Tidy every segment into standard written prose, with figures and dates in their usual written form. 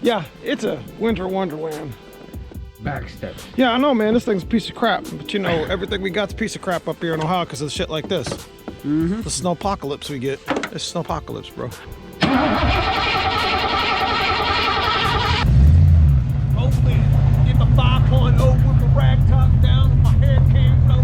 Yeah, it's a winter wonderland. Backstep. Yeah, I know, man. This thing's a piece of crap. But you know, everything we got's a piece of crap up here in Ohio because of shit like this. The snowpocalypse we get. It's snowpocalypse, bro. Hopefully, get my 5.0 with the rag top down and my hair cam low.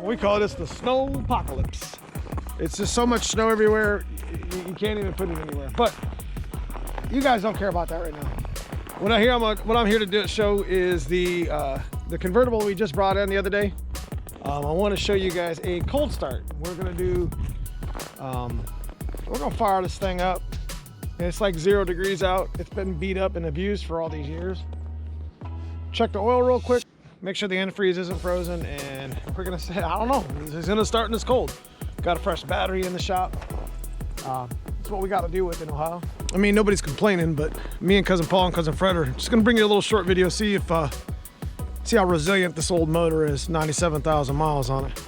We call this the snowpocalypse. It's just so much snow everywhere, you can't even put it anywhere. But you guys don't care about that right now. What I'm here to show is the convertible we just brought in the other day. I want to show you guys a cold start. We're gonna do, we're gonna fire this thing up. And it's like 0 degrees out. It's been beat up and abused for all these years. Check the oil real quick. Make sure the antifreeze isn't frozen, and we're gonna say, I don't know, it's gonna start in this cold. Got a fresh battery in the shop. That's what we got to deal with in Ohio. I mean, nobody's complaining, but me and Cousin Paul and Cousin Fred are just gonna bring you a little short video, see how resilient this old motor is. 97,000 miles on it.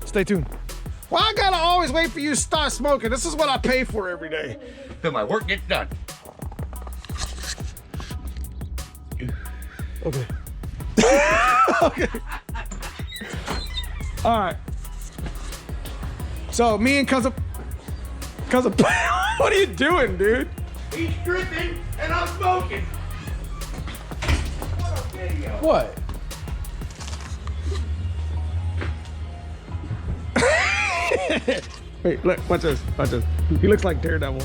Stay tuned. Well, I gotta always wait for you to start smoking. This is what I pay for every day. Till my work gets done. Okay. Okay. All right. So me and cousin, what are you doing, dude? He's dripping and I'm smoking. What a video. What? Wait, look, watch this, watch this. He looks like Daredevil.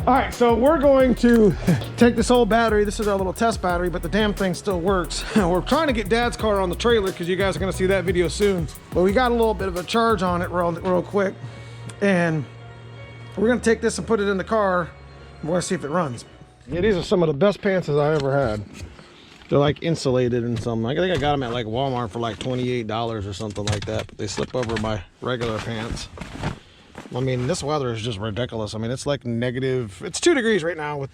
All right, so we're going to take this old battery. This is our little test battery, but the damn thing still works. We're trying to get Dad's car on the trailer because you guys are gonna see that video soon. But we got a little bit of a charge on it real quick. And we're gonna take this and put it in the car. We're gonna see if it runs. Yeah, these are some of the best pants I ever had. They're like insulated and something. I think I got them at like Walmart for like $28 or something like that. But they slip over my regular pants. I mean, this weather is just ridiculous. I mean, it's like negative, it's 2 degrees right now with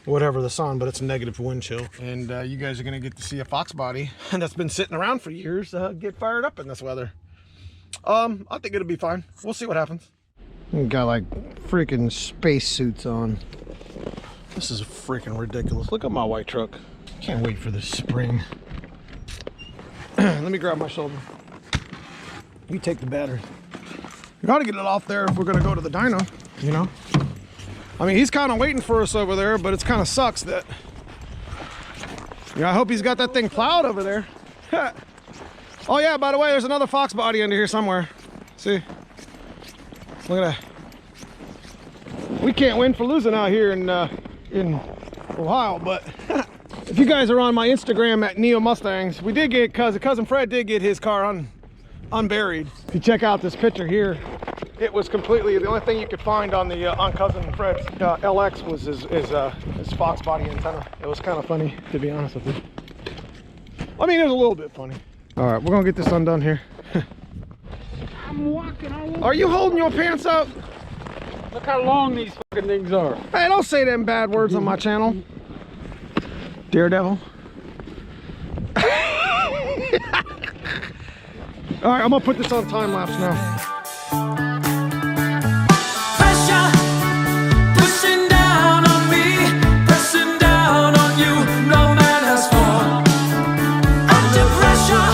whatever the sun, but it's negative wind chill. And you guys are gonna get to see a Foxbody that's been sitting around for years get fired up in this weather. I think it'll be fine. We'll see what happens. We got like freaking space suits on. This is freaking ridiculous. Look at my white truck. Can't wait for this spring. Let me grab my shoulder. You take the battery. We gotta get it off there if we're gonna go to the dyno, you know? I mean, he's kind of waiting for us over there, but it's kind of sucks that, I hope he's got that thing plowed over there. Oh yeah, by the way, there's another Foxbody under here somewhere. See? Look at that. We can't win for losing out here in Ohio, but if you guys are on my Instagram at Neomustangs, we did get, Cousin Fred did get his car unburied. If you check out this picture here, it was completely, the only thing you could find on the on Cousin Fred's LX was his Foxbody antenna. It was kind of funny, to be honest with you. I mean, it was a little bit funny. All right, we're gonna get this undone here. I'm walking. Are you holding your pants up? Look how long these fucking things are. Hey, don't say them bad words on my channel. Daredevil. All right, I'm gonna put this on time lapse now. Pressure pushing down on me, pressing down on you. No man has fallen under pressure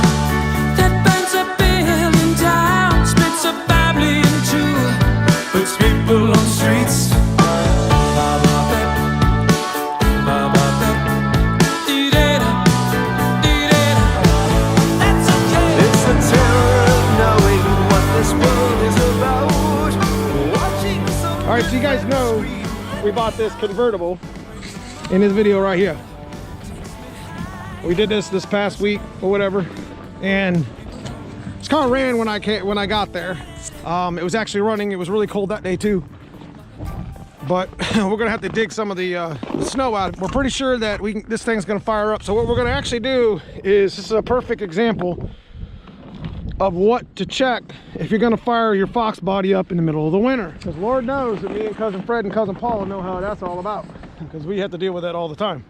that bends a building down, splits a family in two, puts people on streets. All right, so you guys know we bought this convertible in this video right here. We did this past week or whatever, and this car ran when I got there. It was actually running. It was really cold that day too. But we're gonna have to dig some of the snow out. We're pretty sure that this thing's gonna fire up. So what we're gonna actually do is, this is a perfect example of what to check if you're gonna fire your Foxbody up in the middle of the winter. Because Lord knows that me and Cousin Fred and Cousin Paula know how that's all about, because we have to deal with that all the time.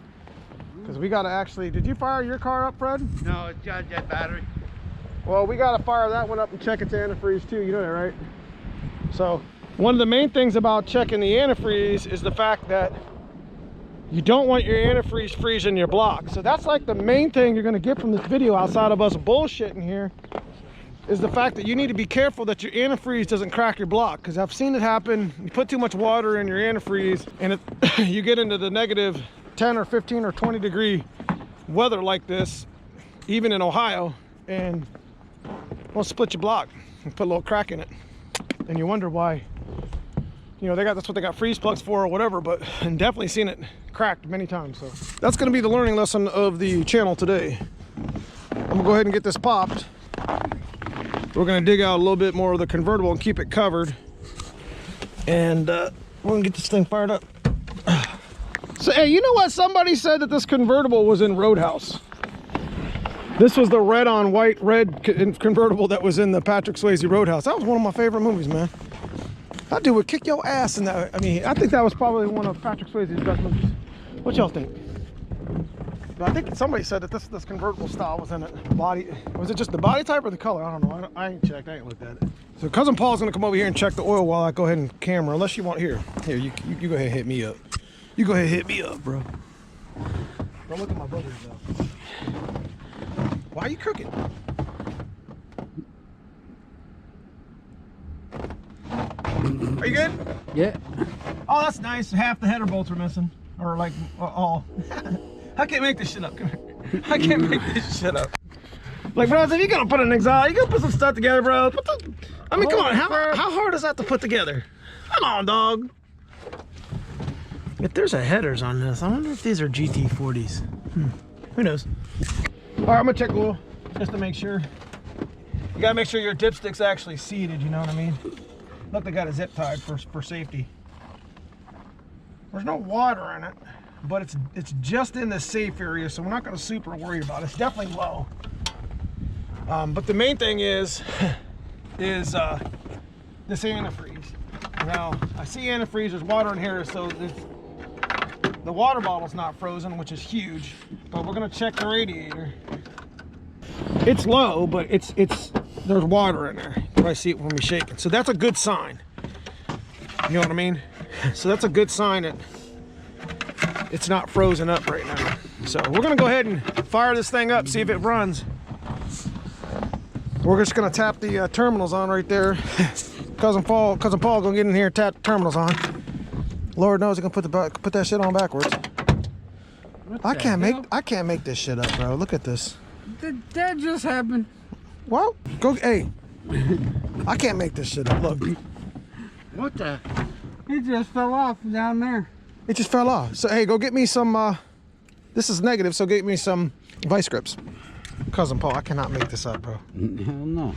Because we got to actually, did you fire your car up, Fred? No, it's got that battery. Well, we got to fire that one up and check its antifreeze too. You know that, right? So one of the main things about checking the antifreeze is the fact that you don't want your antifreeze freezing your block. So that's like the main thing you're going to get from this video, outside of us bullshitting here, is the fact that you need to be careful that your antifreeze doesn't crack your block. Because I've seen it happen. You put too much water in your antifreeze and you get into the negative 10 or 15 or 20 degree weather like this, even in Ohio, and will split your block and put a little crack in it. And you wonder why, you know, that's what they got freeze plugs for or whatever, but I'm definitely seen it cracked many times. So that's going to be the learning lesson of the channel today. I'm gonna go ahead and get this popped. We're gonna dig out a little bit more of the convertible and keep it covered, and we're gonna get this thing fired up. So hey, you know what, somebody said that this convertible was in Roadhouse. This was the red on white red convertible that was in the Patrick Swayze Roadhouse. That was one of my favorite movies, man. That dude would kick your ass in that. I mean, I think that was probably one of Patrick Swayze's best movies. What y'all think? I think somebody said that this convertible style was in it. Body, was it just the body type or the color? I don't know. I ain't checked. I ain't looked at it. So Cousin Paul's gonna come over here and check the oil while I go ahead and camera. Unless you want here. Here, you go ahead and hit me up. You go ahead and hit me up, bro. Don't look at my brothers though. Why are you crooked? Are you good? Yeah. Oh, that's nice. Half the header bolts are missing, or like all. I can't make this shit up. Come here. I can't make this shit up. Like, bro, if you're gonna put an exhaust, you gotta put some stuff together, bro. I mean, come on. How hard is that to put together? Come on, dog. If there's a headers on this, I wonder if these are GT40s. Who knows? All right, I'm gonna check oil just to make sure. You gotta make sure your dipstick's actually seated. You know what I mean? Look, they got a zip tied for safety. There's no water in it, but it's just in the safe area, so we're not gonna super worry about it. It's definitely low. But the main thing is this antifreeze. Now, I see antifreeze, there's water in here, so the water bottle's not frozen, which is huge, but we're gonna check the radiator. It's low, but there's water in there. You probably see it when we shake it. So that's a good sign. You know what I mean? So that's a good sign that it's not frozen up right now. So we're gonna go ahead and fire this thing up, see if it runs. We're just gonna tap the terminals on right there. Cousin Paul gonna get in here and tap the terminals on. Lord knows he's gonna put that shit on backwards. I can't make this shit up, bro. Look at this. Did that just happen? Well, hey. I can't make this shit up. Look. What the? It just fell off down there. It just fell off. So hey, go get me some. This is negative, so get me some vice grips. Cousin Paul, I cannot make this up, bro. Hell no.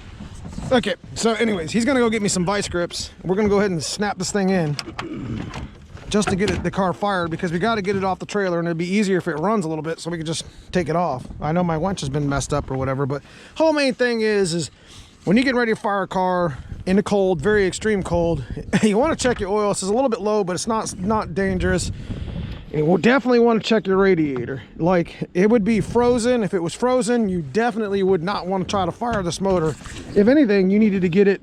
Okay, so anyways, he's gonna go get me some vice grips. We're gonna go ahead and snap this thing in just to get the car fired, because we got to get it off the trailer, and it'd be easier if it runs a little bit so we can just take it off. I know my winch has been messed up or whatever, but whole main thing is when you get ready to fire a car in the cold, very extreme cold, you want to check your oil. This is a little bit low, but it's not dangerous. And we'll definitely want to check your radiator. Like, it would be frozen. If it was frozen, you definitely would not want to try to fire this motor. If anything, you needed to get it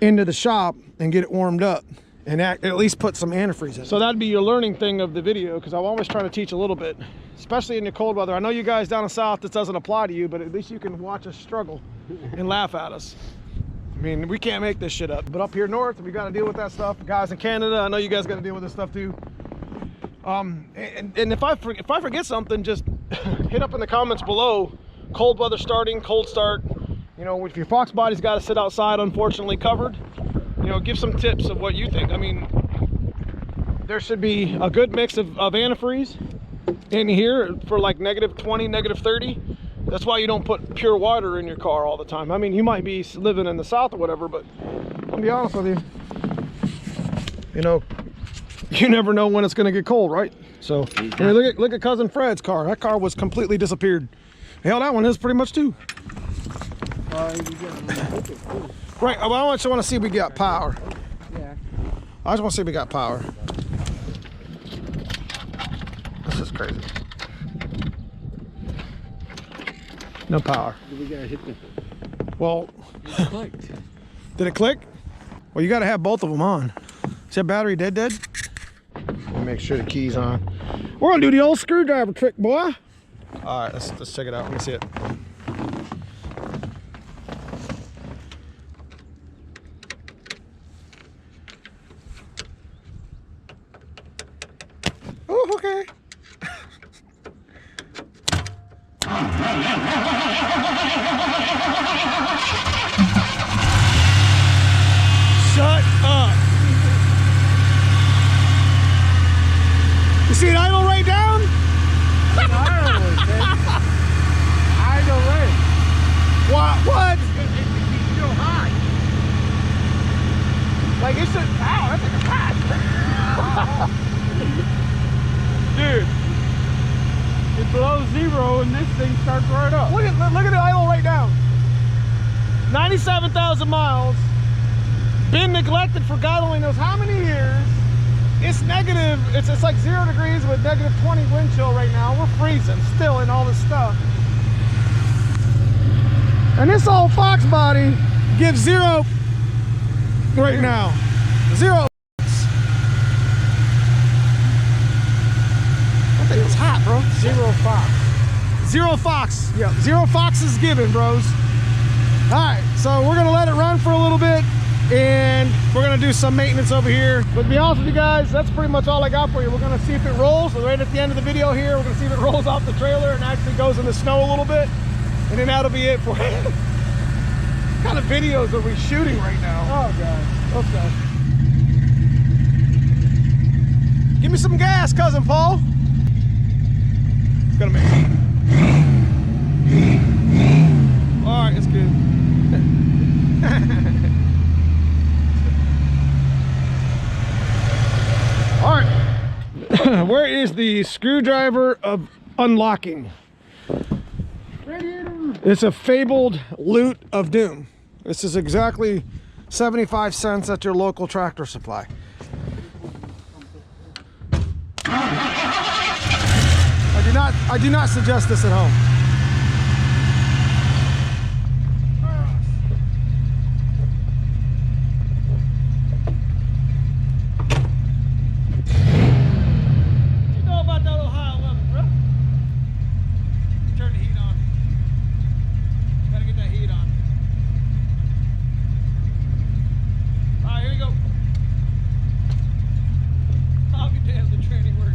into the shop and get it warmed up and at least put some antifreeze in. So that'd be your learning thing of the video, because I'm always trying to teach a little bit, especially in the cold weather. I know you guys down south, this doesn't apply to you, but at least you can watch us struggle and laugh at us. I mean, we can't make this shit up. But up here north, we got to deal with that stuff. Guys in Canada, I know you guys got to deal with this stuff too. And if I forget something, just hit up in the comments below. Cold weather starting, cold start. You know, if your Foxbody's got to sit outside, unfortunately covered, you know, give some tips of what you think. I mean, there should be a good mix of antifreeze in here for like -20, -30. That's why you don't put pure water in your car all the time. I mean, you might be living in the south or whatever, but I'll be honest with you, you know, you never know when it's going to get cold, right? So I mean, look at Cousin Fred's car. That car was completely disappeared. Hell, that one is pretty much too. Right, I just want to see if we got power. Yeah. I just want to see if we got power. This is crazy. No power. We gotta hit the. Well, It clicked. did it click? Well, you got to have both of them on. Is that battery dead? Let me make sure the key's on. We're gonna do the old screwdriver trick, boy. All right, let's check it out. Let me see it. Oh, okay. Shut up. You see it idle right down? Either way. What? It's still high. Like it should. Ow, that's like a pass. Dude, It below 0 and this thing starts right up. look at the idle right down. 97,000 miles. Been neglected for God only knows how many years. It's negative. It's like 0 degrees with negative 20 wind chill right now. We're freezing still in all this stuff. And this old Foxbody gives 0 right now. 0. I think it's hot, bro. 0 Fox. 0 Fox. Yeah, 0 Fox is given, bros. All right, so we're gonna let it run for a little bit and we're gonna do some maintenance over here. But to be honest with you guys, that's pretty much all I got for you. We're gonna see if it rolls. Right at the end of the video here, we're gonna see if it rolls off the trailer and actually goes in the snow a little bit. And then that'll be it for you. What kind of videos are we shooting right now? Oh god. Let's go. Give me some gas, cousin Paul. It's gonna make it. All right, it's good. All right. Where is the screwdriver of unlocking? It's a fabled loot of doom. This is exactly 75 cents at your local tractor supply. I do not suggest this at home. What you know about that Ohio lemon, bro? Turn the heat on. Gotta get that heat on. All right, here we go. I'll be damned, the training works.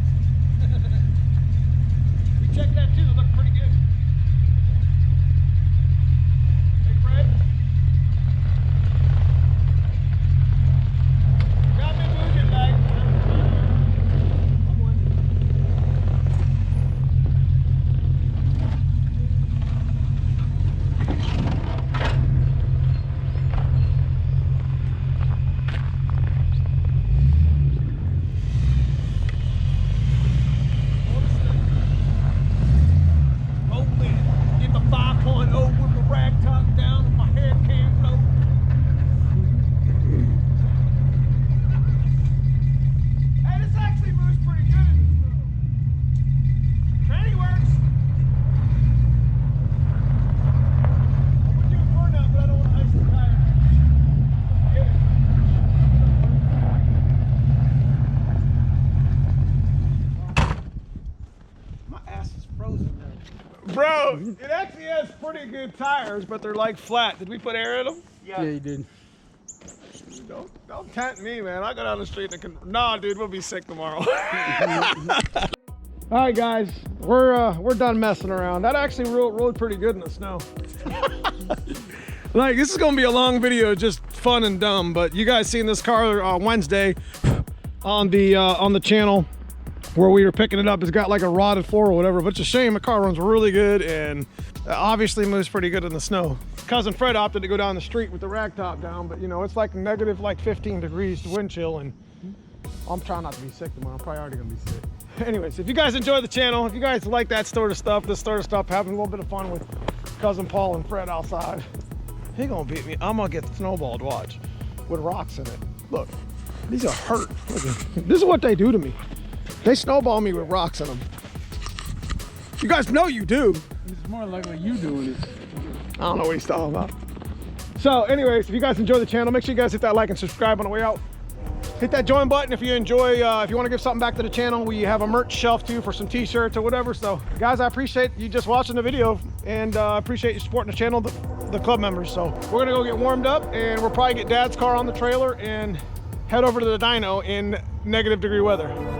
We checked that too, it looked pretty good. Hey Fred. Got me moving like. Come on. Get the 5.0 with the rag top down and my hair can't blow. Hey, this actually moves pretty good in the snow. Tranny works. I would do a burnout, but I don't want to ice the tire. Get it. My ass is frozen now. Bro, it actually has pretty good tires, but they're like flat. Did we put air in them? Yeah, you did. Don't tempt me, man. I go down the street and nah, dude, we'll be sick tomorrow. All right, guys, we're done messing around. That actually rode pretty good in the snow. Like, this is gonna be a long video, just fun and dumb. But you guys seen this car Wednesday on the channel where we were picking it up. It's got like a rotted floor or whatever, but it's a shame. The car runs really good and obviously moves pretty good in the snow. Cousin Fred opted to go down the street with the rag top down, but you know, it's like negative like 15 degrees wind chill, and I'm trying not to be sick tomorrow. I'm probably already gonna be sick. Anyways, if you guys enjoy the channel, if you guys like that sort of stuff, this sort of stuff, having a little bit of fun with Cousin Paul and Fred outside, he gonna beat me. I'm gonna get snowballed, watch, with rocks in it. Look, these are hurt. Look, this is what they do to me. They snowball me with rocks in them. You guys know you do. It's more likely you doing it. I don't know what he's talking about. So anyways, if you guys enjoy the channel, make sure you guys hit that like and subscribe on the way out. Hit that join button if you enjoy, if you want to give something back to the channel. We have a merch shelf too for some t-shirts or whatever. So guys, I appreciate you just watching the video, and appreciate you supporting the channel, the club members. So we're gonna go get warmed up, and we'll probably get Dad's car on the trailer and head over to the dyno in -degree weather.